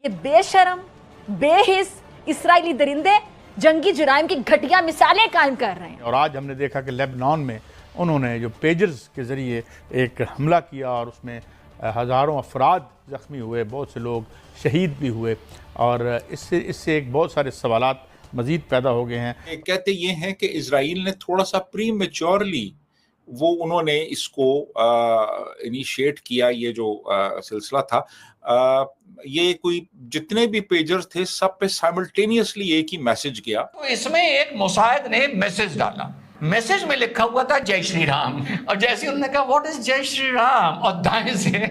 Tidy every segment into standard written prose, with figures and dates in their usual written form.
बेशरम बेहिस इस्राएली दरिंदे जंगी जुराइम की घटिया मिसालें कायम कर रहे हैं। और आज हमने देखा कि लेबनान में उन्होंने जो पेजर्स के ज़रिए एक हमला किया और उसमें हज़ारों अफराद ज़ख्मी हुए, बहुत से लोग शहीद भी हुए, और इससे एक बहुत सारे सवालात मज़ीद पैदा हो गए हैं। कहते ये हैं कि इजराइल ने थोड़ा सा प्री मेच्योरली उन्होंने इसको इनिशिएट किया, ये जो सिलसिला था। ये कोई जितने भी पेजर्स थे सब पे साइमल्टेनियसली एक ही मैसेज गया। तो इसमें एक मुसाहिद ने मैसेज डाला, मैसेज में लिखा हुआ था जय श्री राम, और जैसे उन्होंने कहा व्हाट इज जय श्री राम, और दाएं से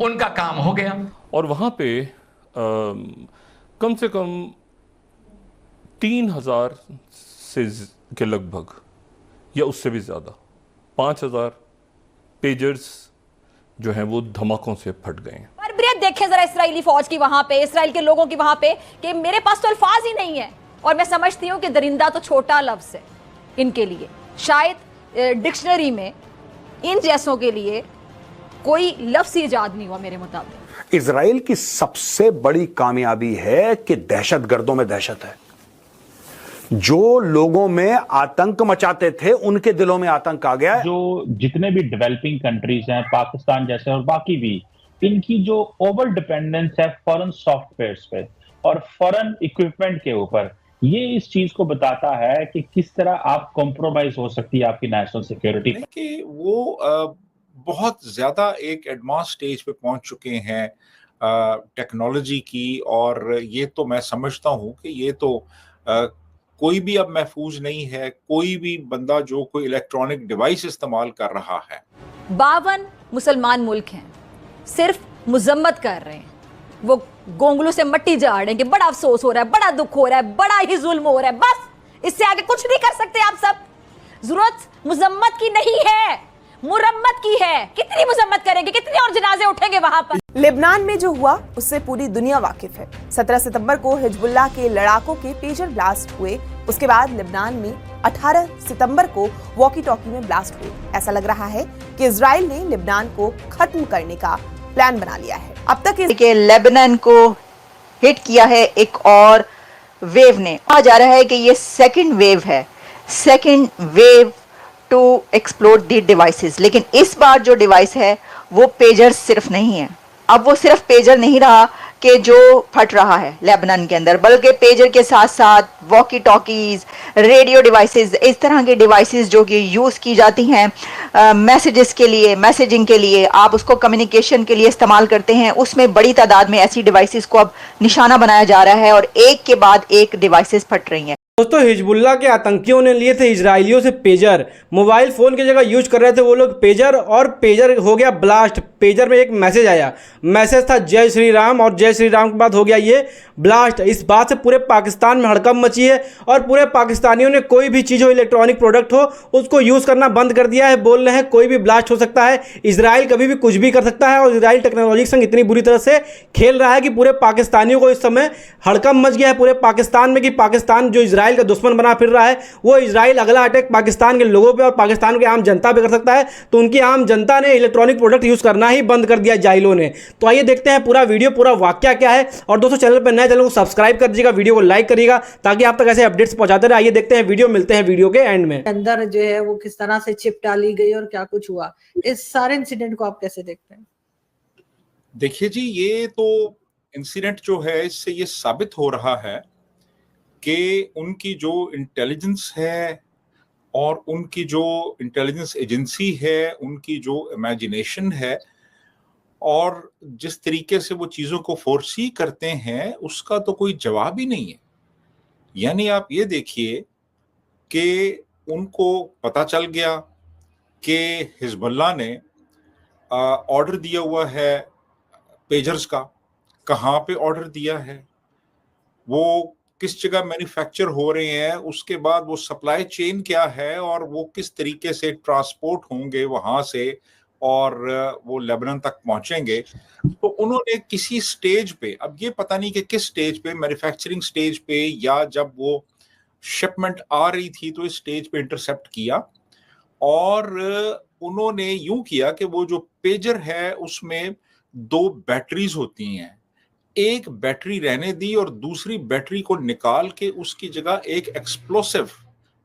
उनका काम हो गया। और वहाँ पे कम से कम 3000 से के लगभग या उससे भी ज़्यादा 5000 पेजर्स जो हैं वो धमाकों से फट गए हैं। पर ब्रिया देखें जरा इसराइली फौज की वहां पे, इसराइल के लोगों की वहां पे, कि मेरे पास तो अल्फाज ही नहीं है। और मैं समझती हूँ कि दरिंदा तो छोटा लफ्ज़ है इनके लिए, शायद डिक्शनरी में इन जैसों के लिए कोई लफ्ज़ ही इजाद नहीं हुआ मेरे मुताबिक। इजराइल की सबसे बड़ी कामयाबी है कि दहशतगर्दों में दहशत है। जो लोगों में आतंक मचाते थे उनके दिलों में आतंक आ गया है। जो जितने भी डेवलपिंग कंट्रीज हैं, पाकिस्तान जैसे और बाकी भी, इनकी जो ओवर डिपेंडेंस है फॉरेन सॉफ्टवेयर्स पे और फॉरेन इक्विपमेंट के ऊपर, ये इस चीज को बताता है कि किस तरह आप कॉम्प्रोमाइज हो सकती है आपकी नेशनल सिक्योरिटी। कि वो बहुत ज्यादा एक एडवांस स्टेज पे पहुंच चुके हैं टेक्नोलॉजी की, और ये तो मैं समझता हूं कि ये तो कोई भी अब महफूज नहीं है। कोई भी बंदा जो कोई इलेक्ट्रॉनिक डिवाइस इस्तेमाल कर रहा है। 52 मुसलमान मुल्क हैं, सिर्फ मुजम्मत कर रहे हैं, वो गोंगलू से मट्टी झाड़ रहे हैं कि बड़ा अफसोस हो रहा है, बड़ा दुख हो रहा है, बड़ा ही जुल्म हो रहा है। बस इससे आगे कुछ नहीं कर सकते आप सब। जरूरत मुजम्मत की नहीं है, मुरम्मत की है। कितनी मुजम्मत करेंगे, कितने और जनाजे उठेंगे वहां पर। लेबनान में जो हुआ उससे पूरी दुनिया वाकिफ है। 17 सितंबर को हिजबुल्लाह के लड़ाकों के पेजर ब्लास्ट हुए। उसके बाद लेबनान में 18 सितंबर को वॉकी टॉकी में ब्लास्ट हुए। ऐसा लग रहा है कि इजराइल ने लेबनान को खत्म करने का प्लान बना लिया है। अब तक के लेबनान को हिट किया है एक और वेव ने। कहा जा रहा है कि ये सेकंड वेव है, second wave to explode the devices. लेकिन इस बार जो डिवाइस है वो पेजर सिर्फ नहीं है। अब वो सिर्फ पेजर नहीं रहा कि जो फट रहा है लेबनान के अंदर, बल्कि पेजर के साथ साथ वॉकी टॉकीज, रेडियो डिवाइसेस, इस तरह के डिवाइसेस जो कि यूज़ की जाती हैं मैसेजेस के लिए, मैसेजिंग के लिए, आप उसको कम्युनिकेशन के लिए इस्तेमाल करते हैं। उसमें बड़ी तादाद में ऐसी डिवाइसेस को अब निशाना बनाया जा रहा है और एक के बाद एक डिवाइसेस फट रही हैं। दोस्तों, हिजबुल्लाह के आतंकियों ने लिए थे इजराइलियों से पेजर। मोबाइल फ़ोन की जगह यूज कर रहे थे वो लोग पेजर, और पेजर हो गया ब्लास्ट। पेजर में एक मैसेज आया, मैसेज था जय श्री राम, और जय श्री राम के बाद हो गया ये ब्लास्ट। इस बात से पूरे पाकिस्तान में हड़कंप मची है और पूरे पाकिस्तानियों ने कोई भी चीज़ हो, इलेक्ट्रॉनिक प्रोडक्ट हो, उसको यूज़ करना बंद कर दिया है। बोल रहे हैं कोई भी ब्लास्ट हो सकता है, इजराइल कभी भी कुछ भी कर सकता है। और इजराइल टेक्नोलॉजी के संग इतनी बुरी तरह से खेल रहा है कि पूरे पाकिस्तानियों को इस समय हड़कंप मच गया है पूरे पाकिस्तान में, कि पाकिस्तान जो इजराइल का दुश्मन बना फिर रहा है, वो इजराइल अगला अटैक पाकिस्तान के लोगों पे और पाकिस्तान के आम जनता पे कर सकता है। तो उनकी आम जनता ने इलेक्ट्रॉनिक प्रोडक्ट यूज़ करना ही बंद कर दिया इजराइलों ने। तो आइए देखते हैं पूरा वीडियो, पूरा वाकया क्या है। और दोस्तों, चैनल पर नए, चैनल को सब्सक्राइब कर दीजिएगा, वीडियो को लाइक करिएगा ताकि आप तक ऐसे अपडेट्स पहुंचाते रहे। आइए देखते हैं वीडियो, मिलते हैं वीडियो के एंड में। अंदर जो है वो किस तरह से चिप डाली गई और क्या कुछ हुआ, इस सारे इंसिडेंट को आप कैसे देखते हैं? देखिए जी, ये तो इंसिडेंट जो है इससे ये साबित हो रहा है कि उनकी जो इंटेलिजेंस है और उनकी जो इंटेलिजेंस एजेंसी है, उनकी जो इमेजिनेशन है और जिस तरीके से वो चीज़ों को फोरसी करते हैं, उसका तो कोई जवाब ही नहीं है। यानी आप ये देखिए कि उनको पता चल गया कि हिजबुल्लाह ने ऑर्डर दिया हुआ है पेजर्स का। कहाँ पे ऑर्डर दिया है, वो किस जगह मैन्युफैक्चर हो रहे हैं, उसके बाद वो सप्लाई चेन क्या है और वो किस तरीके से ट्रांसपोर्ट होंगे वहाँ से और वो लेबनान तक पहुँचेंगे। तो उन्होंने किसी स्टेज पे, अब ये पता नहीं कि किस स्टेज पे, मैन्युफैक्चरिंग स्टेज पे या जब वो शिपमेंट आ रही थी तो इस स्टेज पे इंटरसेप्ट किया। और उन्होंने यूं किया कि वो जो पेजर है उसमें 2 बैटरीज होती हैं, एक बैटरी रहने दी और दूसरी बैटरी को निकाल के उसकी जगह एक एक्सप्लोसिव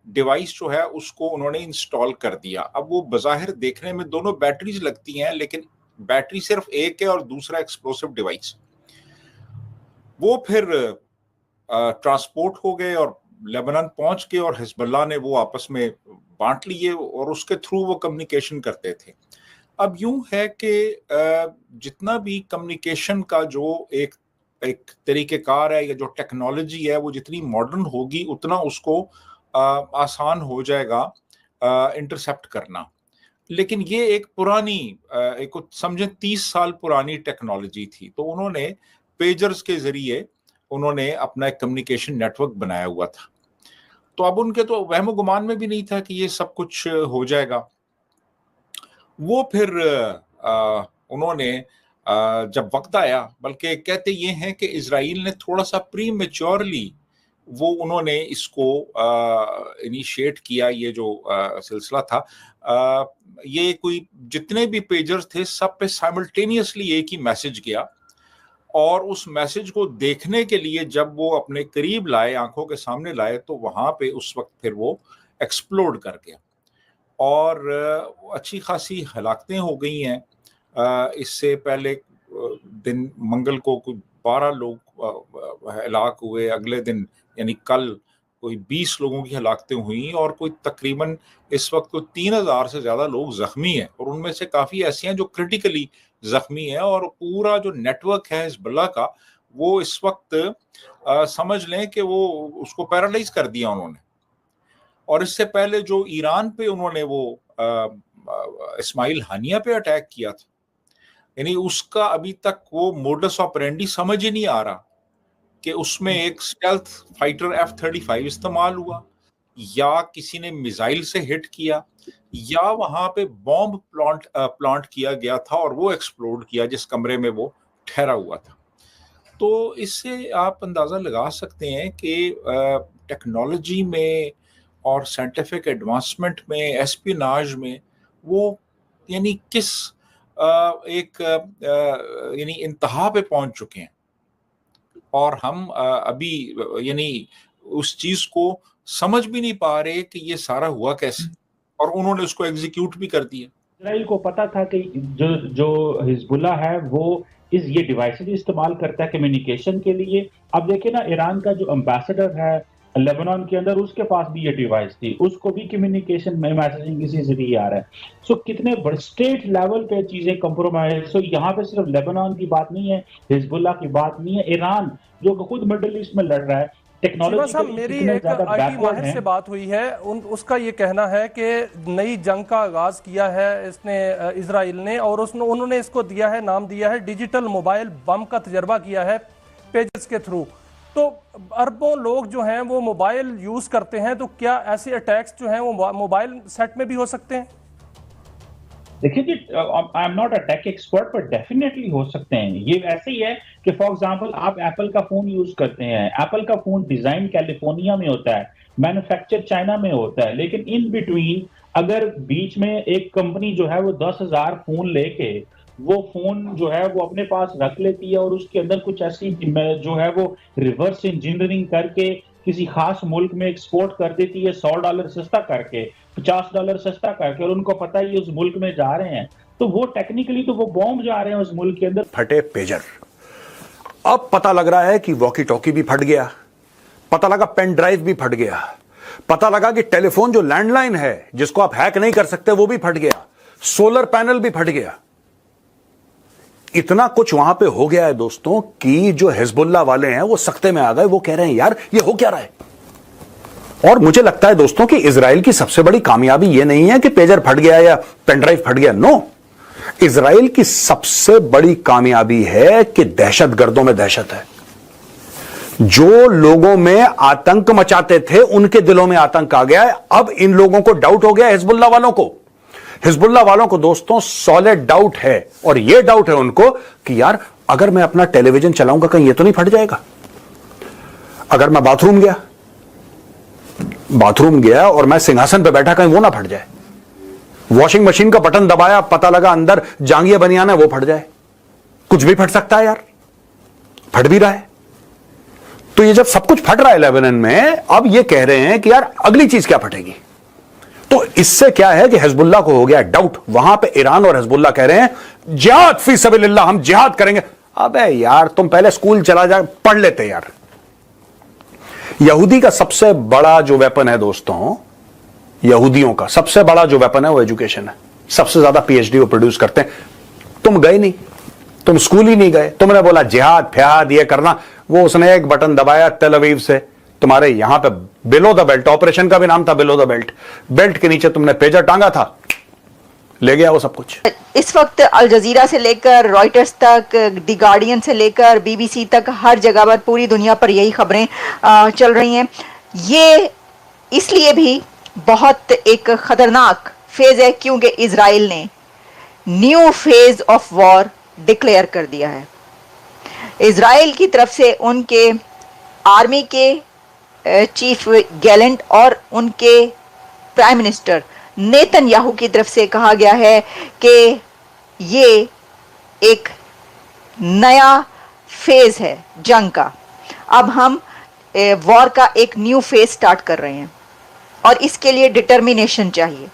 डिवाइस जो है उसको उन्होंने इंस्टॉल कर दिया। अब वो बज़ाहिर देखने में दोनों बैटरीज लगती हैं, लेकिन बैटरी सिर्फ एक है और दूसरा एक्सप्लोसिव डिवाइस। वो फिर ट्रांसपोर्ट हो गए और लेबनान पहुंच गए और हिजबुल्लाह ने वो आपस में बांट लिए और उसके थ्रू वो कम्युनिकेशन करते थे। अब यूं है कि जितना भी कम्युनिकेशन का जो एक तरीक़ेकार है या जो टेक्नोलॉजी है वो जितनी मॉडर्न होगी उतना उसको आसान हो जाएगा इंटरसेप्ट करना। लेकिन ये एक पुरानी एक समझें 30 साल पुरानी टेक्नोलॉजी थी। तो उन्होंने पेजर्स के जरिए उन्होंने अपना एक कम्युनिकेशन नेटवर्क बनाया हुआ था। तो अब उनके तो वहम गुमान में भी नहीं था कि ये सब कुछ हो जाएगा। वो फिर उन्होंने जब वक्त आया, बल्कि कहते ये हैं कि इजराइल ने थोड़ा सा प्री मैच्योरली वो उन्होंने इसको इनिशिएट किया। ये जो सिलसिला था, ये कोई जितने भी पेजर्स थे सब पे साइमल्टेनियसली एक ही मैसेज गया और उस मैसेज को देखने के लिए जब वो अपने करीब लाए, आंखों के सामने लाए, तो वहां पे उस वक्त फिर वो एक्सप्लोड कर गया और अच्छी खासी हलाकतें हो गई हैं। इससे पहले दिन मंगल को कोई 12 लोग हलाक हुए, अगले दिन यानी कल कोई 20 लोगों की हलाकतें हुई और कोई तकरीबन इस वक्त तो 3000 से ज़्यादा लोग ज़ख्मी हैं और उनमें से काफ़ी ऐसी हैं जो क्रिटिकली ज़ख्मी हैं। और पूरा जो नेटवर्क है हिजबुल्लाह का वो इस वक्त समझ लें कि वो उसको पैरालाइज कर दिया उन्होंने। और इससे पहले जो ईरान पे उन्होंने वो इस्माइल हानिया पे अटैक किया था, यानी उसका अभी तक वो मोडस ऑपरेंडी समझ ही नहीं आ रहा कि उसमें एक स्टेल्थ फाइटर F-35 इस्तेमाल हुआ या किसी ने मिसाइल से हिट किया या वहां पे बॉम्ब प्लांट किया गया था और वो एक्सप्लोड किया जिस कमरे में वो ठहरा हुआ था। तो इससे आप अंदाजा लगा सकते हैं कि टेक्नोलॉजी में और साइंटिफिक एडवांसमेंट में, एस्पिनाज में वो यानी किस एक यानी इंतहा पे पहुंच चुके हैं और हम अभी यानी उस चीज को समझ भी नहीं पा रहे कि ये सारा हुआ कैसे, और उन्होंने उसको एग्जीक्यूट भी कर दिया। इजराइल को पता था कि जो हिजबुल्लाह है वो ये डिवाइसेज इस्तेमाल करता है कम्युनिकेशन के लिए। अब देखिए ना, ईरान का जो एम्बेसडर है लेबनान के अंदर, उसके पास भी ये डिवाइस थी, उसको भी कम्युनिकेशन में मैसेजिंग इसी जरिए आ रहा है। सो कितने बड़े स्टेट लेवल पे चीजें कंप्रोमाइज। सो यहाँ पे सिर्फ लेबनान की बात नहीं है, हिजबुल्लाह की बात नहीं है, ईरान जो खुद मिडिल ईस्ट में लड़ रहा है टेक्नोलॉजी। मेरी एक आईटी माहिर से बात हुई है, उसका ये कहना है कि नई जंग का आगाज किया है इसने इजराइल ने, और उन्होंने इसको दिया है, नाम दिया है डिजिटल मोबाइल बम का तजर्बा किया है पेजेस के थ्रू। तो अरबों लोग जो हैं वो मोबाइल यूज करते हैं, तो क्या ऐसे अटैक्स जो हैं वो मोबाइल सेट में भी हो सकते हैं? देखिए जी, I am not a tech expert पर डेफिनेटली हो सकते हैं। ये ऐसे ही है कि फॉर एग्जांपल आप एप्पल का फोन यूज करते हैं, एप्पल का फोन डिजाइन कैलिफोर्निया में होता है, मैन्युफैक्चर चाइना में होता है, लेकिन इन बिटवीन अगर बीच में एक कंपनी जो है वो 10,000 फोन लेके वो फोन जो है वो अपने पास रख लेती है और उसके अंदर कुछ ऐसी जो है वो रिवर्स इंजीनियरिंग करके किसी खास मुल्क में एक्सपोर्ट कर देती है $100 सस्ता करके, $50 सस्ता करके, और उनको पता है उस मुल्क में जा रहे हैं, तो वो टेक्निकली तो वो बॉम्ब जा रहे हैं उस मुल्क के अंदर। फटे पेजर। अब पता लग रहा है कि वॉकी टॉकी भी फट गया, पता लगा पेन ड्राइव भी फट गया, पता लगा कि टेलीफोन जो लैंडलाइन है जिसको आप हैक नहीं कर सकते वो भी फट गया, सोलर पैनल भी फट गया। इतना कुछ वहां पे हो गया है दोस्तों कि जो हिजबुल्लाह वाले हैं वो सख्ते में आ गए। वो कह रहे हैं यार ये हो क्या रहा है। और मुझे लगता है दोस्तों कि इजराइल की सबसे बड़ी कामयाबी ये नहीं है कि पेजर फट गया या पेनड्राइव फट गया। नो, इजराइल की सबसे बड़ी कामयाबी है कि दहशतगर्दों में दहशत है। जो लोगों में आतंक मचाते थे उनके दिलों में आतंक आ गया है। अब इन लोगों को डाउट हो गया हिजबुल्लाह वालों को। हिजबुल्लाह वालों को दोस्तों सॉलिड डाउट है, और यह डाउट है उनको कि यार अगर मैं अपना टेलीविजन चलाऊंगा कहीं ये तो नहीं फट जाएगा। अगर मैं बाथरूम गया और मैं सिंहासन पे बैठा कहीं वो ना फट जाए। वॉशिंग मशीन का बटन दबाया, पता लगा अंदर जांघिया बनियान है, वो फट जाए। कुछ भी फट सकता है यार। फट भी रहा है। तो ये जब सब कुछ फट रहा है लेबनान में, अब ये कह रहे हैं कि यार अगली चीज क्या फटेगी। तो इससे क्या है कि हिजबुल्लाह को हो गया डाउट। वहां पे ईरान और हिजबुल्लाह कह रहे हैं जिहाद फी सबिलिल्लाह, हम जिहाद करेंगे। अबे यार तुम पहले स्कूल चला जा, पढ़ लेते यार। यहूदी का सबसे बड़ा जो वेपन है दोस्तों, यहूदियों का सबसे बड़ा जो वेपन है वो एजुकेशन है। सबसे ज्यादा पीएचडी वो प्रोड्यूस करते हैं। तुम गए नहीं, तुम स्कूल ही नहीं गए, तुमने बोला जिहाद फ्याद ये करना, वो उसने एक बटन दबाया तेल अवीव से, तुम्हारे यहां पे बिलो द बेल्ट, ऑपरेशन का भी नाम था बिलो द बेल्ट, बेल्ट के नीचे तुमने पेजर टांगा था, ले गया वो सब कुछ। इस वक्त अल जजीरा से लेकर रॉयटर्स तक, द गार्डियन से लेकर बीबीसी तक, हर जगह पर पूरी दुनिया पर यही खबरें चल रही हैं। ये इसलिए भी बहुत एक खतरनाक फेज है क्योंकि इजराइल ने new phase of war declare कर दिया है। इजराइल की तरफ से उनके आर्मी के चीफ गैलेंट और उनके प्राइम मिनिस्टर नेतन्याहू की तरफ से कहा गया है कि ये एक नया फेज है जंग का। अब हम वॉर का एक न्यू फेज स्टार्ट कर रहे हैं और इसके लिए डिटर्मिनेशन चाहिए,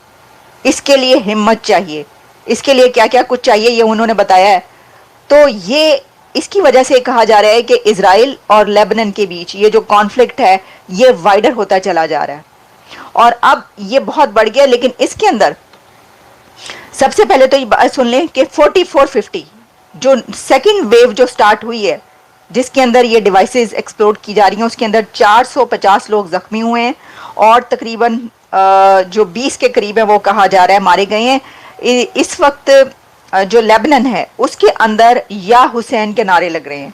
इसके लिए हिम्मत चाहिए, इसके लिए क्या क्या कुछ चाहिए ये उन्होंने बताया है। तो ये इसकी वजह से कहा जा रहा है कि इजराइल और लेबनान के बीच ये जो कॉन्फ्लिक्ट है ये वाइडर होता चला जा रहा है और अब ये बहुत बढ़ गया। लेकिन इसके अंदर सबसे पहले तो ये बात सुन लें कि 4450 जो सेकंड वेव जो स्टार्ट हुई है, जिसके अंदर ये डिवाइसेस एक्सप्लोड की जा रही हैं, उसके अंदर 450 लोग जख्मी हुए हैं और तकरीबन जो 20 के करीब है वो कहा जा रहा है मारे गए हैं। इस वक्त जो लेबनान है उसके अंदर या हुसैन के नारे लग रहे हैं।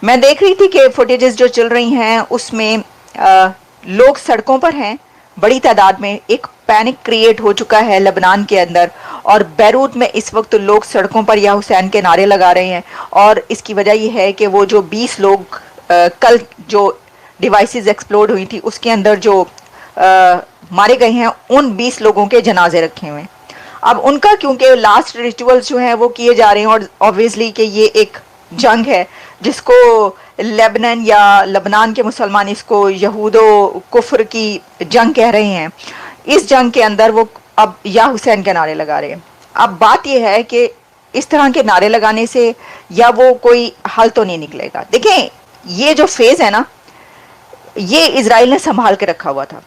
मैं देख रही थी कि फुटेजेस जो चल रही हैं उसमें लोग सड़कों पर हैं बड़ी तादाद में। एक पैनिक क्रिएट हो चुका है लेबनान के अंदर और बैरूत में इस वक्त लोग सड़कों पर या हुसैन के नारे लगा रहे हैं और इसकी वजह यह है कि वो जो 20 लोग कल जो डिवाइसेस एक्सप्लोड हुई थी उसके अंदर जो मारे गए हैं, उन 20 लोगों के जनाजे रखे हुए हैं। अब उनका क्योंकि लास्ट रिचुअल्स जो हैं वो किए जा रहे हैं और ऑब्वियसली कि ये एक जंग है जिसको लेबनान या लबनान के मुसलमान इसको यहूदो कुफ्र की जंग कह रहे हैं। इस जंग के अंदर वो अब या हुसैन के नारे लगा रहे हैं। अब बात यह है कि इस तरह के नारे लगाने से या वो कोई हल तो नहीं निकलेगा। देखें ये जो फेज है ना, ये इजराइल ने संभाल के रखा हुआ था।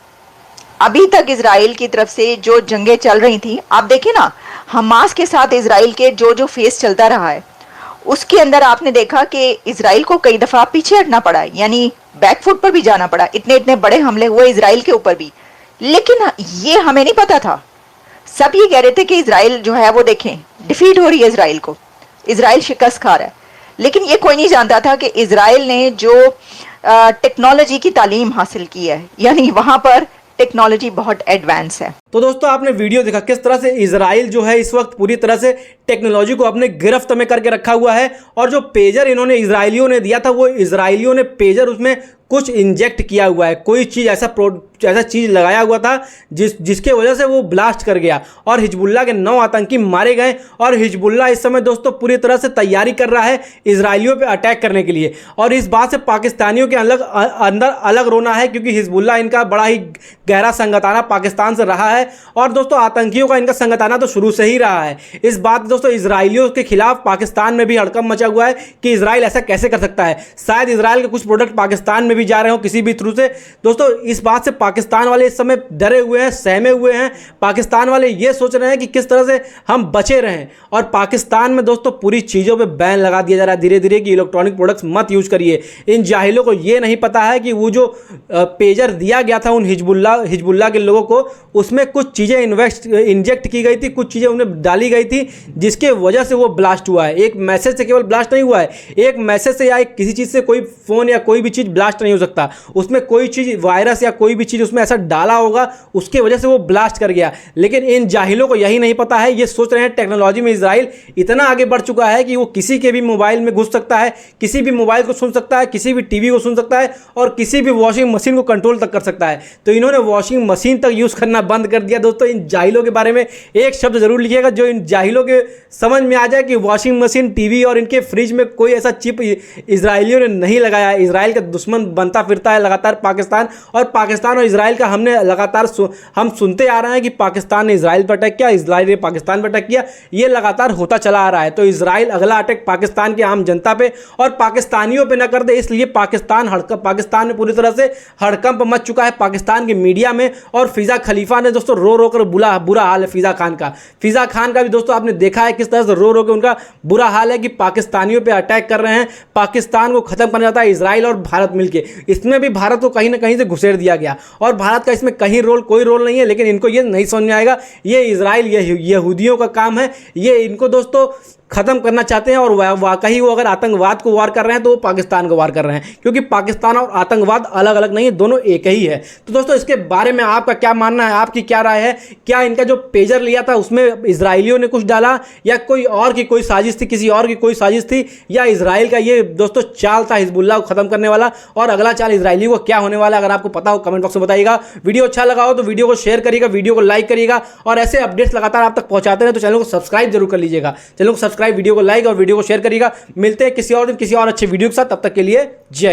अभी तक इजराइल की तरफ से जो जंगें चल रही थी, आप देखें ना हमास के साथ इजराइल के जो जो फेस चलता रहा है उसके अंदर आपने देखा कि इजराइल को कई दफा पीछे हटना पड़ा, यानी बैकफुट पर भी जाना पड़ा। इतने इतने बड़े हमले हुए इजराइल के ऊपर भी, लेकिन ये हमें नहीं पता था। सब ये कह रहे थे कि इजराइल जो है वो देखें डिफीट हो रही है, इजराइल को, इजराइल शिकस्त खा रहा है। लेकिन ये कोई नहीं जानता था कि इजराइल ने जो टेक्नोलॉजी की तालीम हासिल की है, यानी वहां पर टेक्नोलॉजी बहुत एडवांस है। तो दोस्तों आपने वीडियो देखा किस तरह से इजराइल जो है इस वक्त पूरी तरह से टेक्नोलॉजी को अपने गिरफ्त में करके रखा हुआ है और जो पेजर इन्होंने इजराइलियों ने दिया था वो इजराइलियों ने पेजर उसमें कुछ इंजेक्ट किया हुआ है, कोई चीज़ ऐसा चीज़ लगाया हुआ था जिसके वजह से वो ब्लास्ट कर गया और हिजबुल्लाह के 9 आतंकी मारे गए। और हिजबुल्लाह इस समय दोस्तों पूरी तरह से तैयारी कर रहा है इजराइलियों पे अटैक करने के लिए और इस बात से पाकिस्तानियों के अंदर अलग रोना है क्योंकि हिजबुल्लाह इनका बड़ा ही गहरा संगताना पाकिस्तान से रहा है और दोस्तों आतंकियों का इनका संगताना तो शुरू से ही रहा है। इस बात दोस्तों इजराइलियों के खिलाफ पाकिस्तान में भी हड़कंप मचा हुआ है कि इजराइल ऐसा कैसे कर सकता है। शायद इजराइल के कुछ प्रोडक्ट पाकिस्तान में भी जा रहे हो किसी भी थ्रू से। दोस्तों इस बात से पाकिस्तान वाले इस समय डरे हुए हैं, सहमे हुए हैं। पाकिस्तान वाले ये सोच रहे हैं कि किस तरह से हम बचे रहें और पाकिस्तान में दोस्तों पूरी चीज़ों पे बैन लगा दिया जा रहा है धीरे धीरे कि इलेक्ट्रॉनिक प्रोडक्ट्स मत यूज करिए। इन जाहिलों को ये नहीं पता है कि वो जो पेजर दिया गया था उन हिजबुल्लाह के लोगों को, उसमें कुछ चीज़ें इंजेक्ट की गई थी, कुछ चीज़ें उन्हें डाली गई थी जिसके वजह से वो ब्लास्ट हुआ है। एक मैसेज से केवल ब्लास्ट नहीं हुआ है, एक मैसेज से या किसी चीज़ से कोई फ़ोन या कोई भी चीज़ ब्लास्ट नहीं हो सकता। उसमें कोई चीज़ वायरस या कोई भी चीज़ उसमें ऐसा डाला होगा उसके वजह से वो ब्लास्ट कर गया। लेकिन इन जाहिलों को यही नहीं पता है, ये सोच रहे हैं टेक्नोलॉजी में इजराइल इतना आगे बढ़ चुका है कि वो किसी के भी मोबाइल में घुस सकता है, किसी भी मोबाइल को सुन सकता है, किसी भी टीवी को सुन सकता है और किसी भी वॉशिंग मशीन को कंट्रोल तक कर सकता है। तो इन्होंने वॉशिंग मशीन तक यूज़ करना बंद कर दिया। दोस्तों इन जाहिलों के बारे में एक शब्द जरूर लिखिएगा जो इन जाहिलों के समझ में आ जाए कि वॉशिंग मशीन, टीवी और इनके फ्रिज में कोई ऐसा चिप इजरायलियों ने नहीं लगाया है। इसराइल का दुश्मन बनता फिरता है लगातार पाकिस्तान, और पाकिस्तान और इसराइल का हमने लगातार हम सुनते आ रहे हैं कि पाकिस्तान ने इसराइल पर अटैक किया, इसराइल ने पाकिस्तान पर अटैक किया, ये लगातार होता चला आ रहा है। तो इसराइल अगला अटैक पाकिस्तान की आम जनता पे और पाकिस्तानियों पे न कर दे, इसलिए पाकिस्तान में पूरी तरह से हड़कंप मच चुका है पाकिस्तान के मीडिया में। और फिजा खलीफा ने दोस्तों रो रो कर बुरा हाल है फिजा खान का भी दोस्तों आपने देखा है किस तरह से रो रो के उनका बुरा हाल है कि पाकिस्तानियों पे अटैक कर रहे हैं, पाकिस्तान को खत्म करना चाहता है इसराइल और भारत मिलके। इसमें भी भारत को कहीं ना कहीं से घुसेड़ दिया गया और भारत का इसमें कोई रोल नहीं है। लेकिन इनको ये नहीं समझ में आएगा, ये इसराइल यहूदियों का काम है, ये इनको दोस्तों खत्म करना चाहते हैं। और वाकई वो अगर आतंकवाद को वार कर रहे हैं तो वो पाकिस्तान को वार कर रहे हैं, क्योंकि पाकिस्तान और आतंकवाद अलग अलग नहीं है, दोनों एक ही है। तो दोस्तों इसके बारे में आपका क्या मानना है, आपकी क्या राय है? क्या इनका जो पेजर लिया था उसमें इजरायलियों ने कुछ डाला, या कोई साजिश थी, किसी और की कोई साजिश थी, या इसराइल का ये दोस्तों चाल था हिजबुल्लाह को खत्म करने वाला, और अगला चाल इसराइली को क्या होने वाला है? अगर आपको पता हो कमेंट बॉक्स में बताइएगा। वीडियो अच्छा लगा हो तो वीडियो को शेयर करिएगा, वीडियो को लाइक करिएगा, और ऐसे अपडेट्स लगातार आप तक पहुंचाते हैं तो चैनल को सब्सक्राइब जरूर कर लीजिएगा। चैनल को सब्सक्राइब, वीडियो को लाइक और वीडियो को शेयर करिएगा। मिलते हैं किसी और दिन किसी और अच्छे वीडियो के साथ, तब तक के लिए जय।